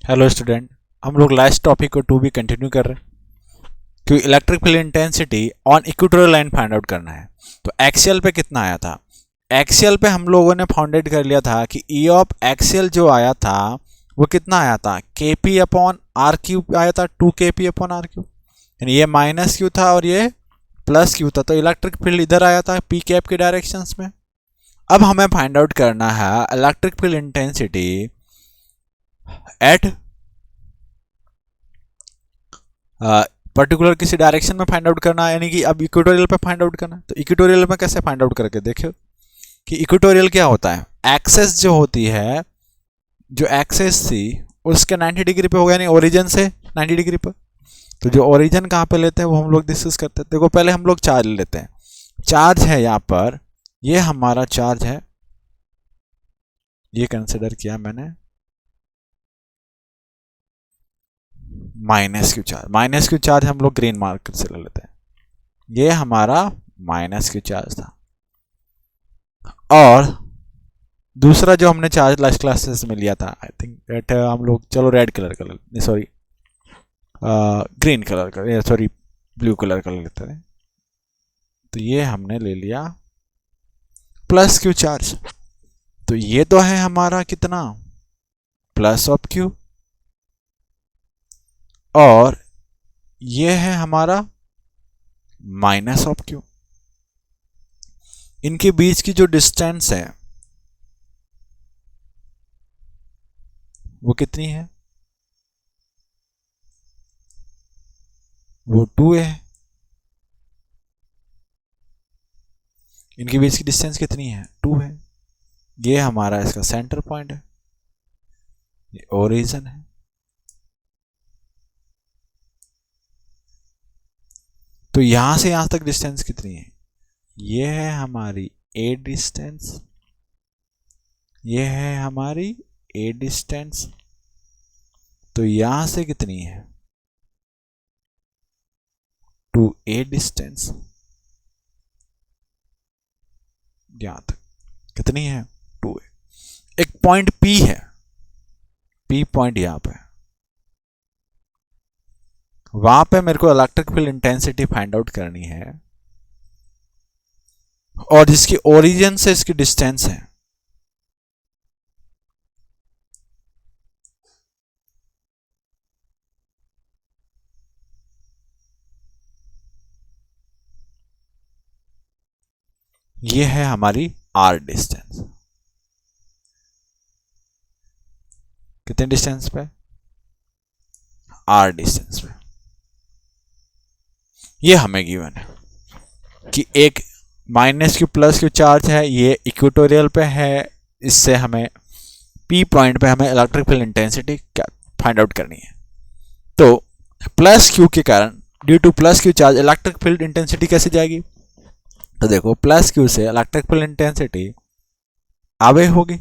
Hello student. हम लोग last topic को टू भी कंटिन्यू कर रहे हैं क्योंकि electric field intensity on equatorial line find out करना है। तो एक्सियल पे कितना आया था? एक्सियल पे हम लोगों ने फाउंडेड कर लिया था कि ई ऑफ एक्सियल जो आया था वो कितना आया था, के पी अपॉन आर क्यूब आया था, 2 kp अपॉन आर क्यूब। यानी ये माइनस क्यू था और ये प्लस क्यू था, तो इलेक्ट्रिक फील्ड इधर आया था पी कैप के डायरेक्शंस में। अब हमें फाइंड आउट करना है electric field intensity at particular किसी डायरेक्शन में फाइंड आउट करना है, यानी कि अब इक्वेटोरियल पे फाइंड आउट करना है। तो इक्वेटोरियल में कैसे फाइंड आउट करके देखो कि इक्वेटोरियल क्या होता है। एक्सेस जो होती है, जो एक्सेस थी उसके 90 डिग्री पे होगा, यानी ओरिजिन से 90 डिग्री पर। तो जो ओरिजिन कहाँ पे लेते हैं वो हम लोग डिस्कस करते हैं। देखो पहले हम लोग चार्ज लेते हैं। चार्ज है यहाँ पर, ये हमारा चार्ज है, ये कंसिडर किया मैंने minus Q charge. Minus Q charge हम लोग ग्रीन मार्कर से ले लेते हैं। ये हमारा माइनस क्यू चार्ज था। और दूसरा जो हमने चार्ज लास्ट क्लासेस में लिया था, आई थिंक दैट हम लोग चलो रेड कलर का सॉरी ग्रीन कलर का, सॉरी ब्लू कलर का ले लेते हैं। तो ये हमने ले लिया प्लस क्यू चार्ज। तो ये तो है हमारा कितना, प्लस ऑफ क्यू, और ये है हमारा माइनस ऑफ क्यू। इनके बीच की जो डिस्टेंस है वो कितनी है, वो 2 है। इनके बीच की डिस्टेंस कितनी है, 2 है। ये हमारा इसका सेंटर पॉइंट है, ये ओरिजिन है। तो यहां से यहां तक डिस्टेंस कितनी है, ये है हमारी ए डिस्टेंस, ये है हमारी ए डिस्टेंस। तो यहां से कितनी है, 2a डिस्टेंस। यहां तक कितनी है, 2a। एक पॉइंट P है, P पॉइंट यहां पे, वहां पे मेरे को electric field intensity find out करनी है, और जिसकी ओरिजिन से इसकी डिस्टेंस है ये है हमारी r डिस्टेंस। कितने डिस्टेंस पे, r डिस्टेंस पे। ये हमें गिवन है कि एक minus Q plus Q charge है, ये इक्वेटोरियल पे है। इससे हमें P पॉइंट पे हमें electric field intensity find out करनी है। तो प्लस क्यू के कारण, due two plus Q charge, electric field intensity कैसे जाएगी। तो देखो प्लस क्यू से इलेक्ट्रिक फील्ड इंटेंसिटी अवे होगी,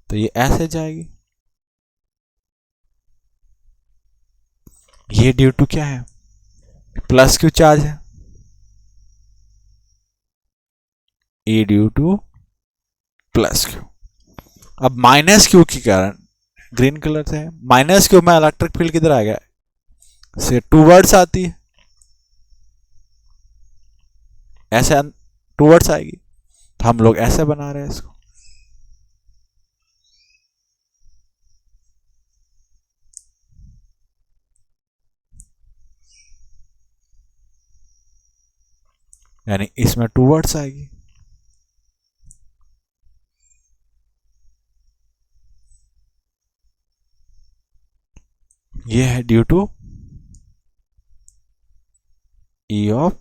तो ये ऐसे जाएगी। ये ड्यू टू क्या है, प्लस क्यू चार्ज है, ए ड्यू टू प्लस क्यू। अब माइनस क्यू के कारण, ग्रीन कलर से है, माइनस क्यू में इलेक्ट्रिक फील्ड किधर आ गया, से टूवर्ड्स आती है, ऐसे टूवर्ड्स आएगी। तो हम लोग ऐसे बना रहे हैं इसको। यानी इसमें टूवर्ड्स आएगी। ये है due to E of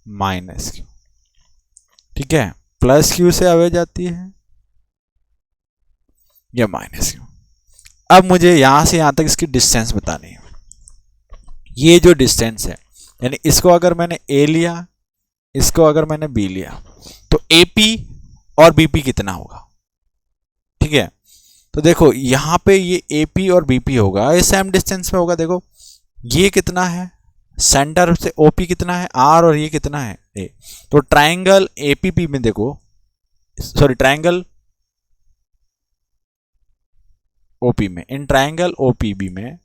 minus q. ठीक है, प्लस क्यू से अवे जाती है या माइनस क्यू। अब मुझे यहां से यहां तक इसकी डिस्टेंस बतानी है। ये जो डिस्टेंस है, यानी इसको अगर मैंने ए लिया, इसको अगर मैंने बी लिया, तो एपी और बीपी कितना होगा। ठीक है, तो देखो यहां पे ये एपी और बीपी होगा, ये सेम डिस्टेंस पे होगा। देखो ये कितना है, सेंटर से ओपी कितना है आर, और ये कितना है ए। तो ट्राइंगल एपीपी में देखो, सॉरी ट्राइंगल ओपी में, इन ट्राइंगल ओपीबी में,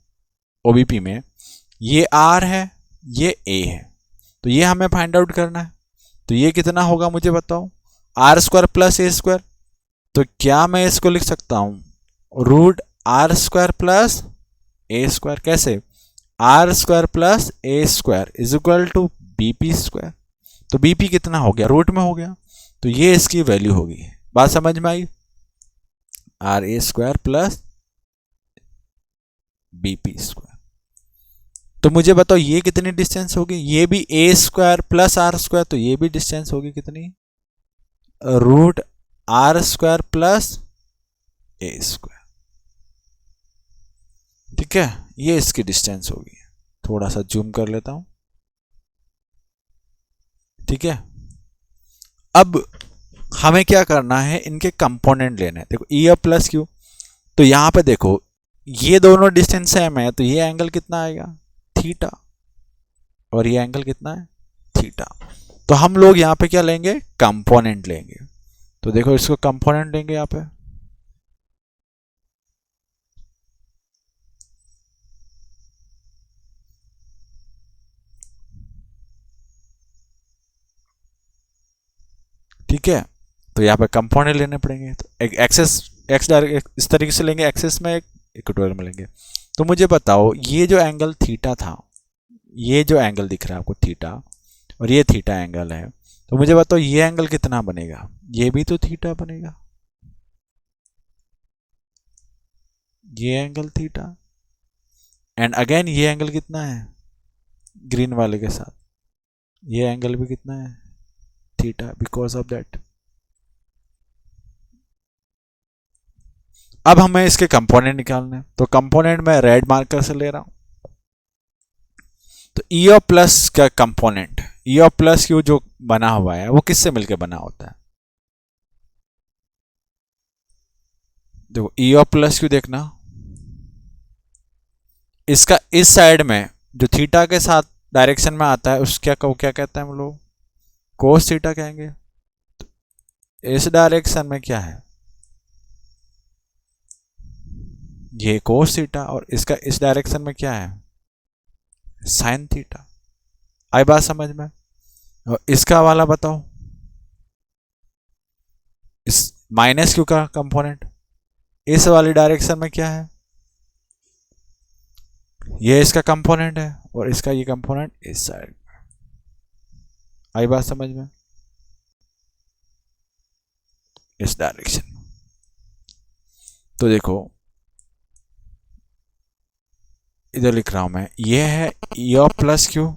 ओबीपी में ये आर है, ये ए है, तो ये हमें फाइंड आउट करना है। तो ये कितना होगा मुझे बताओ, आर स्क्वायर प्लस ए स्क्वायर। तो क्या मैं इसको लिख सकता हूं रूट आर स्क्वायर प्लस ए स्क्वायर। कैसे, R square plus A square is equal to BP square. तो बीपी कितना हो गया, रूट में हो गया, तो ये इसकी वैल्यू होगी। बात समझ में आई, R A square plus BP square. तो मुझे बताओ ये कितनी डिस्टेंस होगी, ये भी A square plus R square, तो ये भी डिस्टेंस होगी कितनी, रूट आर स्क्वायर प्लस ए स्क्वायर। ठीक है, ये इसकी डिस्टेंस होगी। थोड़ा सा जूम कर लेता हूं। ठीक है, अब हमें क्या करना है, इनके कंपोनेंट लेने हैं। देखो ई ऑफ प्लस क्यू, तो यहां पे देखो ये दोनों डिस्टेंस सेम है, तो ये एंगल कितना आएगा, थीटा, और ये एंगल कितना है, थीटा। तो हम लोग यहां पे क्या लेंगे, कंपोनेंट लेंगे। तो देखो इसको कंपोनेंट लेंगे यहां पे, ठीक है। तो यहाँ पे कंपोनेंट लेने पड़ेंगे, तो एक एक्सेस एक्स डायरेक्ट इस तरीके से लेंगे, एक्सेस में एक इक्वेटोरियल में लेंगे। तो मुझे बताओ ये जो एंगल थीटा था, ये जो एंगल दिख रहा है आपको थीटा, और ये थीटा एंगल है, तो मुझे बताओ ये एंगल कितना बनेगा, ये भी तो थीटा बनेगा, ये एंगल थीटा, एंड अगेन ये एंगल कितना है ग्रीन वाले के साथ, ये एंगल भी कितना है, थीटा, बिकॉज ऑफ दैट। अब हमें इसके कंपोनेंट निकालने हैं, तो कंपोनेंट मैं रेड मार्कर से ले रहा हूं। तो ई ऑफ प्लस का component, E of plus Q जो बना हुआ है वो किससे मिलकर बना होता है, देखो ई ऑफ प्लस क्यू देखना, इसका इस साइड में जो थीटा के साथ डायरेक्शन में आता है उसका को क्या कहते हैं हम लोग, कोस थीटा कहेंगे। तो इस डायरेक्शन में क्या है, ये कोस थीटा, और इसका इस डायरेक्शन में क्या है, साइन थीटा। आई बात समझ में। और इसका वाला बताओ, इस माइनस क्यू का कंपोनेंट इस वाली डायरेक्शन में क्या है, ये इसका कंपोनेंट है, और इसका ये कंपोनेंट इस साइड। आई बात समझ में, इस डायरेक्शन में। तो देखो इधर लिख रहा हूं मैं, ये है ई ऑफ प्लस क्यू,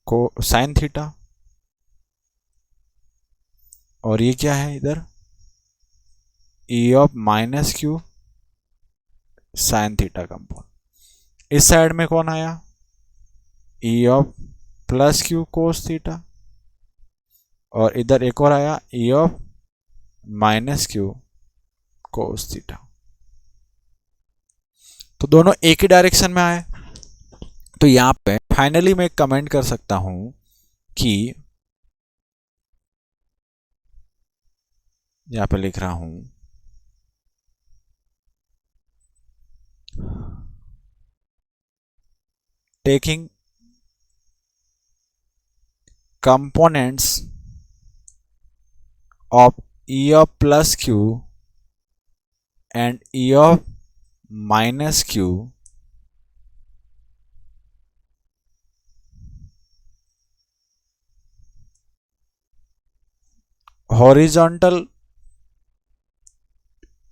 को साइन थीटा, और ये क्या है इधर, ई of minus Q sine theta component. इस साइड में कौन आया, ई of plus q cos theta, और इधर एक और आया ई of minus q cos theta. तो दोनों एक ही डायरेक्शन में आए। तो यहां पे फाइनली मैं कमेंट कर सकता हूं कि यहां पे लिख रहा हूं, taking components of E of plus Q and E of minus Q horizontal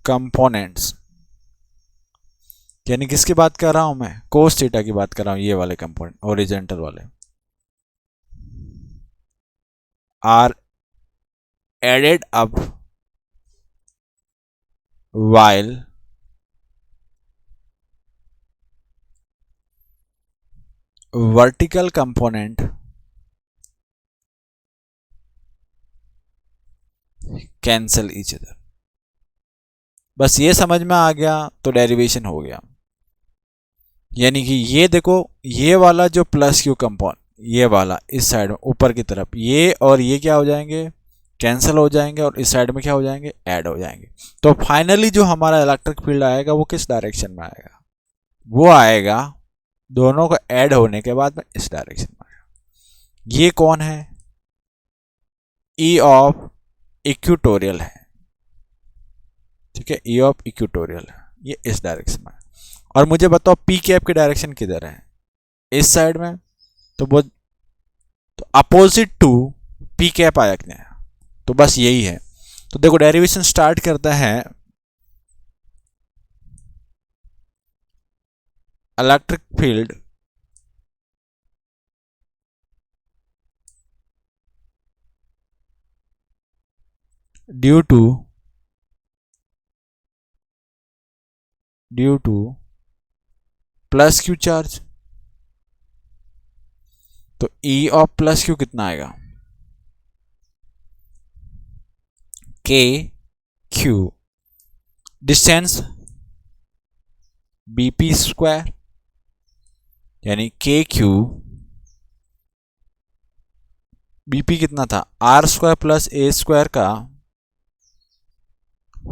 components, यानी किसकी बात कर रहा हूं मैं, कोस थीटा की बात कर रहा हूं, ये वाले कंपोनेंट हॉरिजॉन्टल वाले are added up while vertical component cancel each other। बस ये समझ में आ गया तो डेरिवेशन हो गया। यानी कि ये देखो, ये वाला जो प्लस क्यू कंपाउंड, ये वाला इस साइड में ऊपर की तरफ, ये और ये क्या हो जाएंगे, कैंसिल हो जाएंगे, और इस साइड में क्या हो जाएंगे, ऐड हो जाएंगे। तो फाइनली जो हमारा इलेक्ट्रिक फील्ड आएगा वो किस डायरेक्शन में आएगा, वो आएगा दोनों का ऐड होने के बाद में इस डायरेक्शन में आएगा। ये कौन है, ई ऑफ इक्वेटोरियल है, ठीक है, ई ऑफ इक्वेटोरियल है, ये इस डायरेक्शन में है। और मुझे बताओ पी कैप की डायरेक्शन किधर है, इस साइड में, तो वो तो अपोजिट टू पी कैप आया कि नहीं, तो बस यही है। तो देखो डेरिवेशन स्टार्ट करता है, electric field due two plus Q charge, तो ई ऑफ प्लस क्यू कितना आएगा, के क्यू, डिस्टेंस बीपी स्क्वायर, यानी के क्यू, बीपी कितना था, आर स्क्वायर प्लस ए स्क्वायर का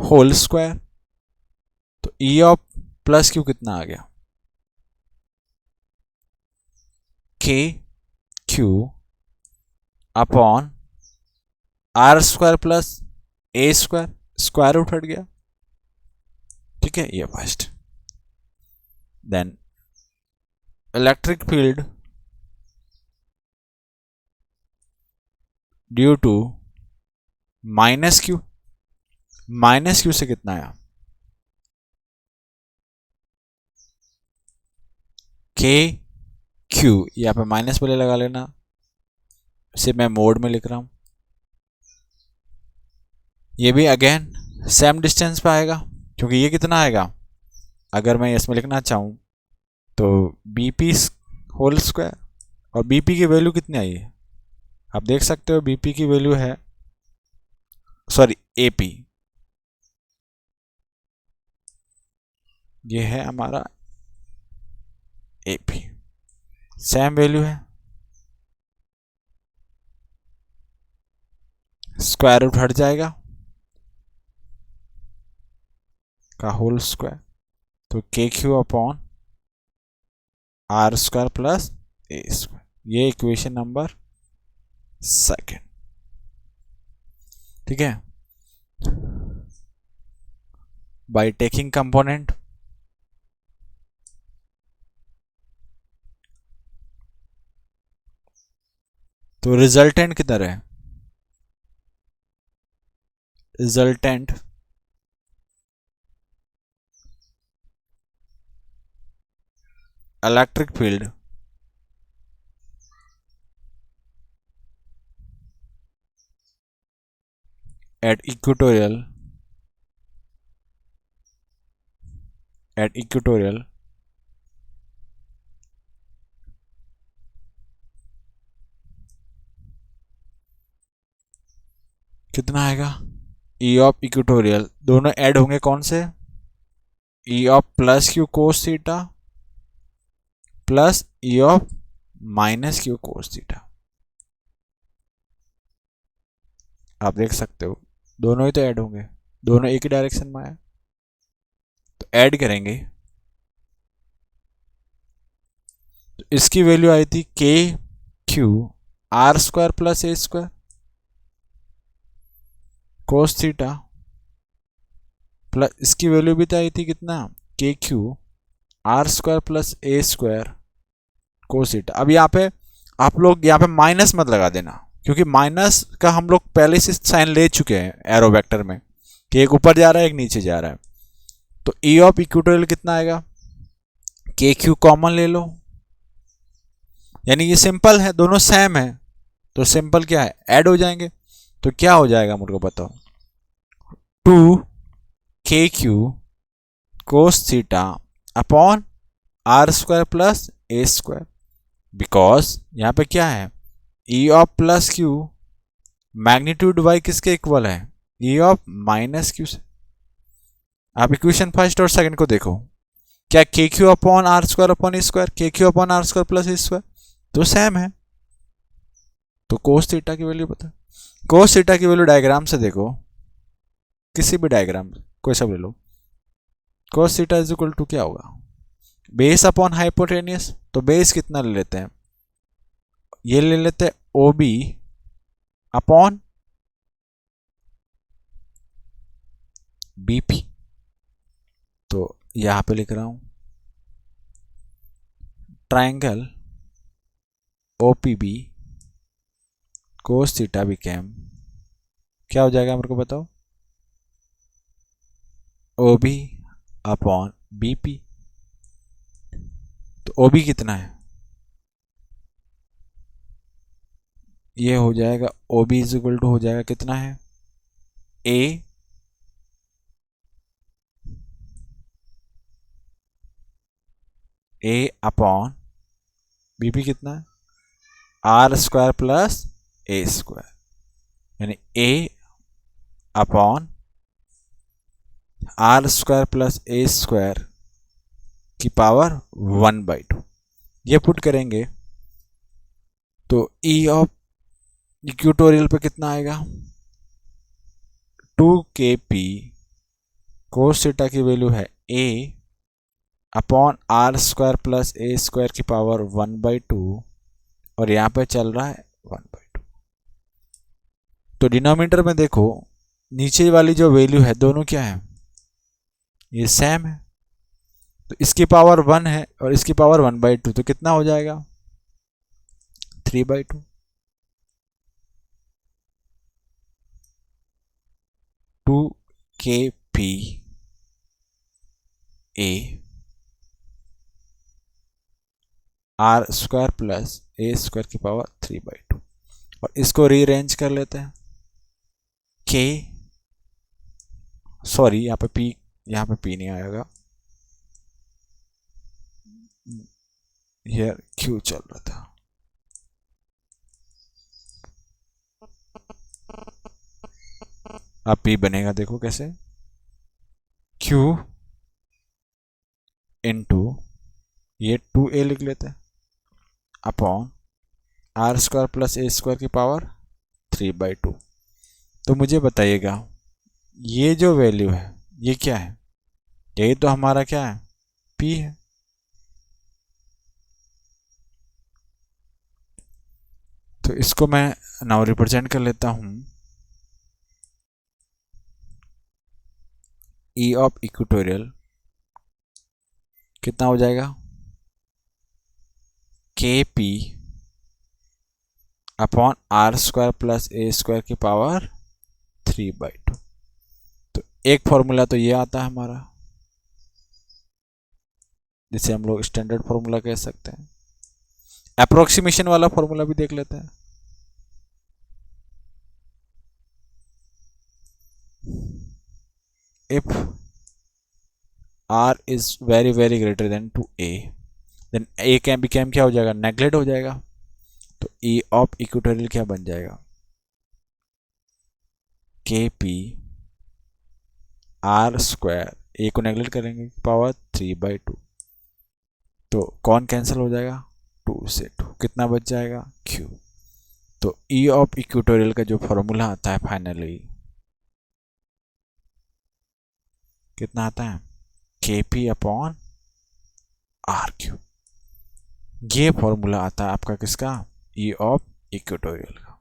होल स्क्वायर, तो ई ऑफ प्लस क्यू कितना आ गया, k Q upon are square plus A square, square root हट गया, ठीक है, ये first. Then electric field due to minus q, minus q से कितना आया, के क्यू, यहां पे माइनस पहले लगा लेना, इसे मैं मोड में लिख रहा हूं, ये भी अगेन सेम डिस्टेंस पे आएगा, क्योंकि ये कितना आएगा, अगर मैं इसमें लिखना चाहूं तो बीपी होल स्क्वायर, और बीपी की वैल्यू कितनी आई है, आप देख सकते हो बीपी की वैल्यू है, सॉरी एपी, ये है हमारा एपी, सेम वैल्यू है, स्क्वायर रूट हट जाएगा का होल स्क्वायर, तो k Q upon are square plus A square, ये इक्वेशन नंबर सेकंड, ठीक है। बाय टेकिंग कंपोनेंट, तो रिजल्टेंट किधर है, resultant electric field at equatorial कितना आएगा, ई ऑफ इक्वेटोरियल, दोनों ऐड होंगे कौन से, E of plus q cos theta plus E of minus q cos theta, आप देख सकते हो दोनों ही तो ऐड होंगे, दोनों एक ही डायरेक्शन में आए, तो ऐड करेंगे, तो इसकी वैल्यू आई थी के क्यू आर स्क्वायर प्लस ए स्क्वायर कोस थीटा, प्लस इसकी वैल्यू भी तो आई थी कितना, के क्यू आर स्क्वायर प्लस ए स्क्वायर कोस थीटा। अब यहाँ पे आप लोग यहाँ पे माइनस मत लगा देना, क्योंकि माइनस का हम लोग पहले से साइन ले चुके हैं एरो वेक्टर में, कि एक ऊपर जा रहा है एक नीचे जा रहा है। तो ई ऑफ इक्वेटोरियल कितना आएगा, के क्यू कॉमन ले लो, यानी ये सिंपल है, दोनों सेम है, तो सिंपल क्या है, ऐड हो जाएंगे, तो क्या हो जाएगा मुझको बताओ, 2 के q cos theta upon are square plus A square, because यहां पे क्या है, E of plus q magnitude वाई किसके इक्वल है, ई ऑफ माइनस क्यू से। आप इक्वेशन फर्स्ट और सेकंड को देखो, क्या K Q upon are square upon A square, K Q upon are square plus A square तो सेम है। तो कोस थीटा की वैल्यू बता। कोस थीटा की वैल्यू डायग्राम से देखो, किसी भी डायग्राम कोई सब ले लो। Cos theta is equal to क्या होगा, बेस अपॉन हाइपोटेनियस। तो बेस कितना ले लेते हैं, ये ले लेते हैं ओ बी अपॉन बीपी। तो यहां पे लिख रहा हूं triangle OPB cos theta became क्या हो जाएगा मेरे को बताओ, ओ बी अपॉन बीपी। तो ओ बी कितना है, ये हो जाएगा O B is equal to हो जाएगा कितना है, ए अपॉन बीपी कितना है, आर स्क्वायर प्लस ए स्क्वायर, यानी A upon are square plus A square की पावर 1/2। ये पुट करेंगे तो ई ऑफ इक्वेटोरियल पे कितना आएगा, 2kp कोस थीटा की वैल्यू है a अपॉन are square plus A square की पावर 1/2 और यहाँ पे चल रहा है 1/2। तो डिनोमिनेटर में देखो नीचे वाली जो वैल्यू है दोनों क्या है, ये सेम है। तो इसकी पावर 1 है और इसकी पावर 1/2, तो कितना हो जाएगा 3/2। टू के P A R square plus A square की पावर 3/2 और इसको रीअरेंज कर लेते हैं। के सॉरी यहाँ पे पी नहीं आएगा, हियर क्यू चल रहा था। अब पी बनेगा देखो कैसे, क्यू इंटू ये 2a लिख लेते हैं upon are square plus A square की पावर 3/2। तो मुझे बताइएगा ये जो वैल्यू है ये क्या है, यही तो हमारा क्या है p है। तो इसको मैं नाउ रिप्रेजेंट कर लेता हूं, ई ऑफ इक्वेटोरियल कितना हो जाएगा, k p upon are square plus A square की पावर 3/2। तो एक फॉर्मूला तो ये आता है हमारा, जिसे हम लोग स्टैंडर्ड फॉर्मूला कह सकते हैं। अप्रोक्सीमेशन वाला फॉर्मूला भी देख लेते हैं। If r is very greater than to a then a can became क्या हो जाएगा, नेगलेक्ट हो जाएगा। तो e ऑफ इक्वेटोरियल क्या बन जाएगा, के पी आर स्क्वायर, ए को नेगलेक्ट करेंगे पावर 3/2। तो कौन कैंसिल हो जाएगा, 2 से 2 कितना बच जाएगा q। तो e ऑफ इक्वेटोरियल का जो फॉर्मूला आता है फाइनली कितना आता है, के पी अपॉन आर क्यू। ये फॉर्मूला आता है आपका किसका, ई ऑफ इक्वेटोरियल का।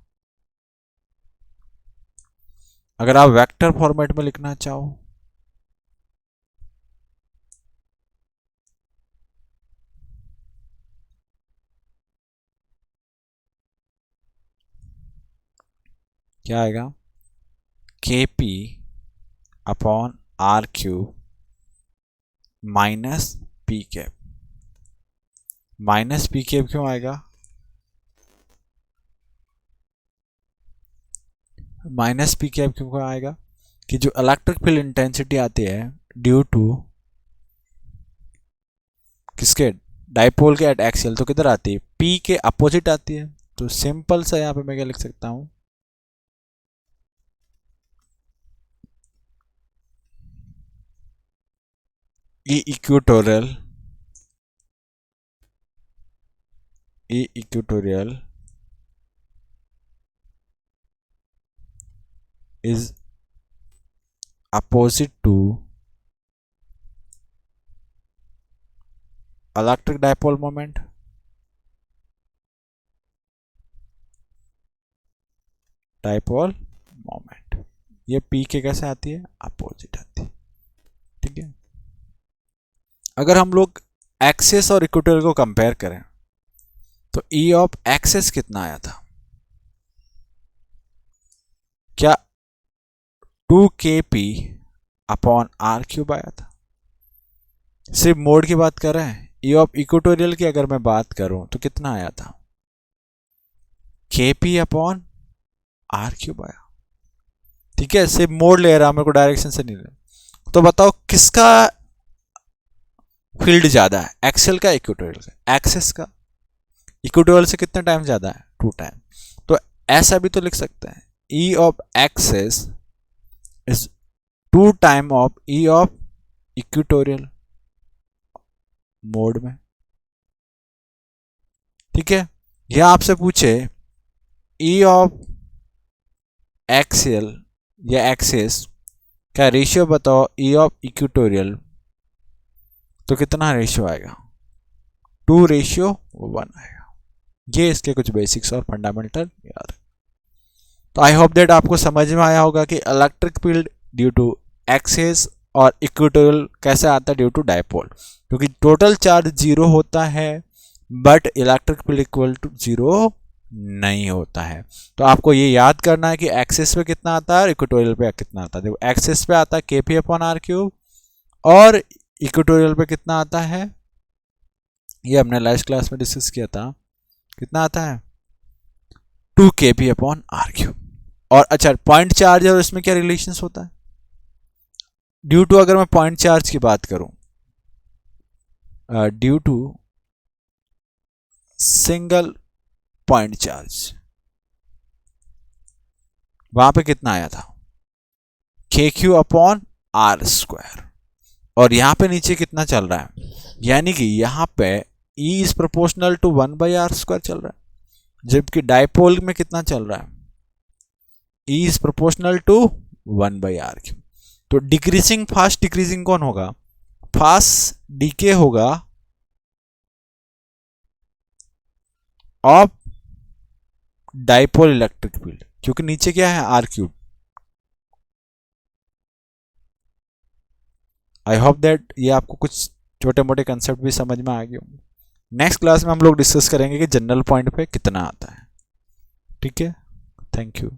अगर आप वेक्टर फॉर्मेट में लिखना चाहो क्या आएगा, k p upon r q minus p cap. Minus p cap क्यों आएगा, माइनस पी कैप क्यों आएगा कि जो इलेक्ट्रिक फील्ड इंटेंसिटी आती है ड्यू टू किसके, डाइपोल के एट एक्सियल, तो किधर आती है, पी के अपोजिट आती है। तो सिंपल सा यहाँ पे मैं क्या लिख सकता हूँ, E equatorial E equatorial is opposite to electric dipole moment. Dipole moment ये पी के कैसे आती है, अपोजिट आती है। ठीक है, अगर हम लोग एक्सिस और इक्वेटोरियल को कंपेयर करें तो ई ऑफ एक्सिस कितना आया था, क्या 2kp अपॉन आर क्यूब आया था। सिर्फ मोड की बात कर रहे हैं। ई ऑफ इक्वेटोरियल की अगर मैं बात करूं तो कितना आया था, kp अपॉन आर क्यूब आया। ठीक है, सिर्फ मोड ले रहा, मेरे को डायरेक्शन से नहीं ले। तो बताओ किसका फील्ड ज्यादा है, एक्सियल का इक्वेटोरियल का। एक्सिस का इक्वेटोरियल से कितने टाइम ज्यादा है, 2 टाइम। तो ऐसा भी तो लिख सकते हैं, ई of axis is 2 time of E of equatorial mode में। ठीक है, यह आपसे पूछे ई ऑफ एक्सियल या एक्सिस का रेशियो बताओ ई ऑफ इक्वेटोरियल, तो कितना रेशियो आएगा, 2:1 आएगा। ये इसके कुछ बेसिक्स और फंडामेंटल याद है। तो आई होप दैट आपको समझ में आया होगा कि electric field due to axis और इक्वेटोरियल कैसे आता है, ड्यू टू डाइपोल। क्योंकि टोटल चार्ज 0 होता है but electric field equal to 0 नहीं होता है। तो आपको ये याद करना है कि एक्सिस पे कितना आता है और इक्वेटोरियल पे कितना आता है। देखो एक्सिस पे आता है kp अपॉन आर क्यूब और इक्वेटोरियल पे कितना आता है, ये हमने लास्ट क्लास में डिस्कस किया था, कितना आता है 2kp अपॉन आर क्यूब। और अच्छा पॉइंट चार्ज और इसमें क्या रिलेशंस होता है, ड्यू टू, अगर मैं पॉइंट चार्ज की बात करूं, due to single point charge, वहां पे कितना आया था kq अपॉन आर स्क्वायर। और यहां पे नीचे कितना चल रहा है, यानी कि यहां पे E is proportional to 1/r square चल रहा है, जबकि डाइपोल में कितना चल रहा है, E is proportional to 1/r cube. तो डिक्रीजिंग फास्ट डिक्रीजिंग कौन होगा, फास्ट डीके होगा ऑफ डाइपोल इलेक्ट्रिक फील्ड, क्योंकि नीचे क्या है r cube. I hope that ये आपको कुछ छोटे मोटे कंसेप्ट भी समझ में आ गए होंगे। नेक्स्ट क्लास में हम लोग डिस्कस करेंगे कि जनरल पॉइंट पे कितना आता है। ठीक है, थैंक यू।